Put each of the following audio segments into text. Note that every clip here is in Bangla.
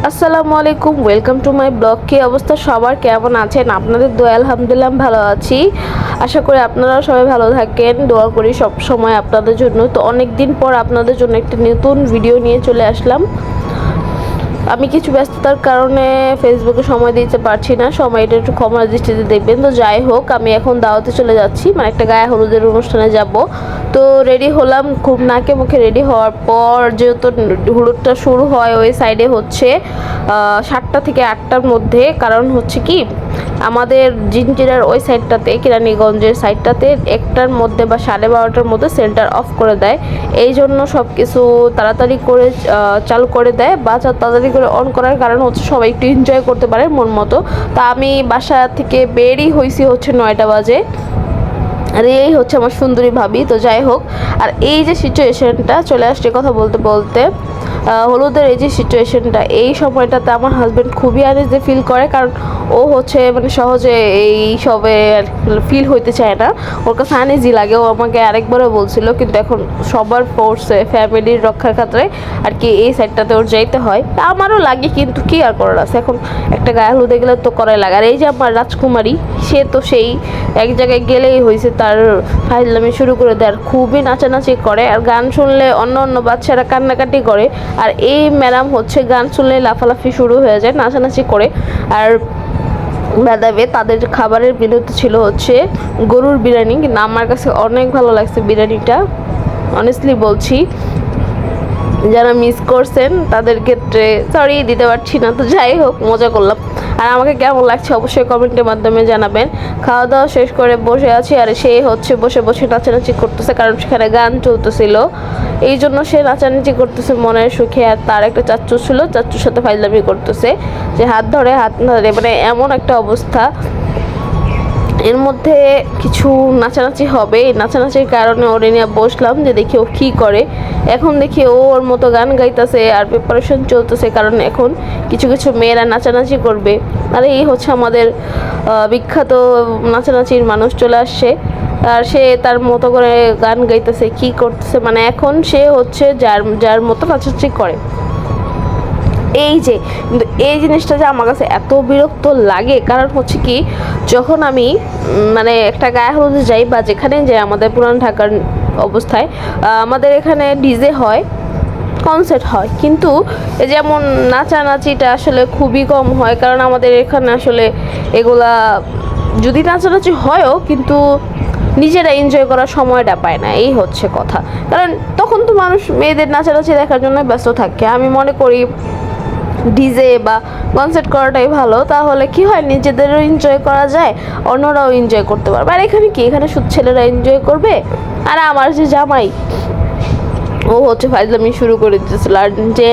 আসসালামু আলাইকুম, ওয়েলকাম টু মাই ব্লগ। কি অবস্থা সবার, কেমন আছেন? আপনাদের দোয়া আলহামদুলিল্লাহ ভালো আছি। আশা করি আপনারাও সবাই ভালো থাকেন। দোয়া করি সব সময় আপনাদের জন্য। তো অনেক দিন পর আপনাদের জন্য একটা নতুন ভিডিও নিয়ে চলে আসলাম। আমি কিছু ব্যস্ততার কারণে ফেসবুকে সময় দিতে পারছি না, সময়টা একটু ক্ষমার দৃষ্টিতে দেখবেন। তো যাই হোক, আমি এখন দাওয়াতে চলে যাচ্ছি, মানে একটা গায়ে হলুদের অনুষ্ঠানে যাব। তো রেডি হলাম, খুব নাকে মুখে রেডি হওয়ার পর যেহেতু হলুদটা শুরু হয় ওই সাইডে হচ্ছে 7টা থেকে 8টার মধ্যে। কারণ হচ্ছে কি, আমাদের জিনজিরার ওই সাইডটাতে, কেরানীগঞ্জের সাইডটাতে 1টার মধ্যে বা 12:30টার মধ্যে সেন্টার অফ করে দেয়। এই জন্য সব কিছু তাড়াতাড়ি করে চালু করে দেয়, বা তাড়াতাড়ি করে অন করার কারণ হচ্ছে সবাই একটু এনজয় করতে পারে মন মতো। তা আমি বাসা থেকে বেরই হয়েছি হচ্ছে 9টা বাজে। আর এই হচ্ছে আমার সুন্দরী ভাবি। তো যাই হোক, আর এই যে সিচুয়েশনটা চলে আসছে কথা বলতে বলতে, হলুদের এই যে সিচুয়েশনটা, এই সময়টাতে আমার হাজব্যান্ড খুবই আনইজি ফিল করে। কারণ ও হচ্ছে মানে সহজে এই সবে ফিল হইতে চায় না, ওর কাছে আনইজি লাগে। ও আমাকে আরেকবারও বলছিল, কিন্তু এখন সবার ফোর্সে ফ্যামিলির রক্ষার খাতিরে আর কি এই সাইডটাতে ওর যাইতে হয়। তা আমারও লাগে, কিন্তু কি আর করার আছে, এখন একটা গায়ে হলুদে গেলে তো করাই লাগে। আর এই যে আমার রাজকুমারী, সে তো সেই এক জায়গায় গেলেই হয়েছে তার ফাইজলামি শুরু করে দেয়, আর খুবই নাচানাচি করে। আর গান শুনলে অন্য অন্য বাচ্চারা কান্নাকাটি করে, আর এই ম্যাডাম হচ্ছে গান শুনলে লাফালাফি শুরু হয়ে যায়, নাচানাচি করে। আর বাদাবে তাদের খাবারের মেনুতে ছিল হচ্ছে গরুর বিরিয়ানি, কিন্তু আমার কাছে অনেক ভালো লাগছে বিরিয়ানিটা, অনেস্টলি বলছি। যারা মিস করছেন তাদের ক্ষেত্রে সরি দিতে পারছি না। তো যাই হোক, মজা করলাম। আর আমাকে কেমন লাগছে অবশ্যই কমেন্টের মাধ্যমে জানাবেন। খাওয়া দাওয়া শেষ করে বসে আছি, আর সে হচ্ছে বসে বসে নাচানাচি করতেছে, কারণ সেখানে গান চলতেছিল, এই জন্য সে নাচানাচি করতেছে মনের সুখে। আর তার একটা চাচ্চু ছিল, চাচ্চুর সাথে ফাইজলামি করতেছে, যে হাত ধরে হাত ধরে, মানে এমন একটা অবস্থা। এর মধ্যে কিছু নাচানাচি হবে, এই নাচানাচির কারণে ওরে নিয়ে বসলাম যে দেখি ও কী করে। এখন দেখি ও ওর মতো গান গাইতেছে আর প্রিপারেশন চলতেছে, কারণ এখন কিছু কিছু মেয়েরা নাচানাচি করবে। আর এই হচ্ছে আমাদের বিখ্যাত নাচানাচির মানুষ চলে আসছে, আর সে তার মতো করে গান গাইতেছে, কী করতেছে, মানে এখন সে হচ্ছে যার যার মতো নাচানাচি করে। এই যে কিন্তু এই জিনিসটা যে আমার কাছে এত বিরক্ত লাগে, কারণ হচ্ছে কি, যখন আমি মানে একটা গায়ে হলুদে যাই বা যেখানে যাই, আমাদের পুরান ঢাকার অবস্থায় আমাদের এখানে ডিজে হয়, কনসার্ট হয়, কিন্তু যেমন নাচানাচিটা আসলে খুবই কম হয়। কারণ আমাদের এখানে আসলে এগুলা যদি নাচানাচি হয়ও, কিন্তু নিজেরা এনজয় করার সময়টা পায় না, এই হচ্ছে কথা। কারণ তখন তো মানুষ মেয়েদের নাচানাচি দেখার জন্য ব্যস্ত থাকে। আমি মনে করি ডিজে বা কনসার্ট করাটাই ভালো, তাহলে কি হয়, নিজেদেরও এনজয় করা যায়, অন্যরাও এনজয় করতে পারবে। আর এখানে কি, এখানে শুধু ছেলেরা এনজয় করবে, আর আমার যে জামাই, ও হচ্ছে ফাইজলামি শুরু করে দিতেছিল। আর যে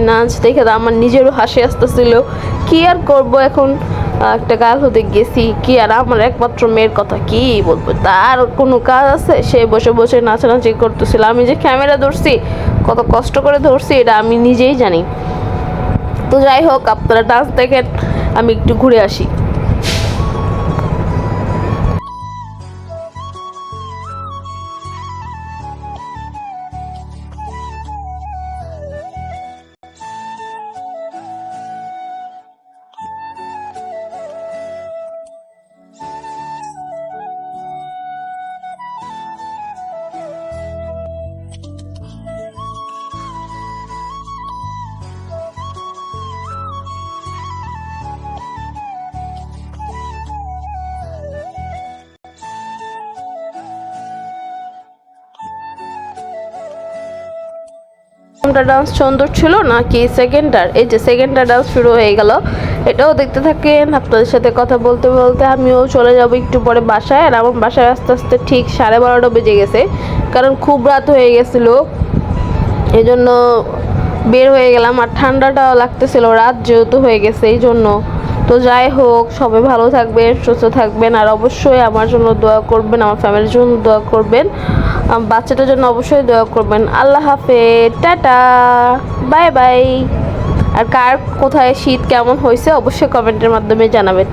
নাচ দেখে তো আমার নিজেরও হাসি আসতেছিল। কি আর করব, এখন একটা গাল হতে গেছি, কি আর আমার একমাত্র মেয়ের কথা কি বলবো, তার কোনো কাজ আছে? সে বসে বসে নাচানাচি করতেছিল। আমি যে ক্যামেরা ধরছি, কত কষ্ট করে ধরছি, এটা আমি নিজেই জানি। তো যাই হোক, আপনারা ডান্স দেখেন, আমি একটু ঘুরে আসি। প্রথমটা ডান্স সুন্দর ছিল নাকি সেকেন্ডটার? এই যে সেকেন্ডটা ডান্স শুরু হয়ে গেল, এটাও দেখতে থাকেন। আপনাদের সাথে কথা বলতে বলতে আমিও চলে যাব একটু পরে বাসায়। আর আমার বাসায় আস্তে আস্তে ঠিক 12:30 বেজে গেছে, কারণ খুব রাত হয়ে গেছিলো, এই জন্য বের হয়ে গেলাম। আর ঠান্ডাটাও লাগতেছিল, রাত যেহেতু হয়ে গেছে এই জন্য। তো যাই হোক, সবাই ভালো থাকবেন, সুস্থ থাকবেন, আর অবশ্যই আমার জন্য দোয়া করবেন, আমার ফ্যামিলির জন্য দোয়া করবেন, বাচ্চাটার জন্য অবশ্যই দোয়া করবেন। আল্লাহ হাফেজ, টাটা, বাই বাই। আর কার কোথায় শীত কেমন হয়েছে অবশ্যই কমেন্টের মাধ্যমে জানাবেন।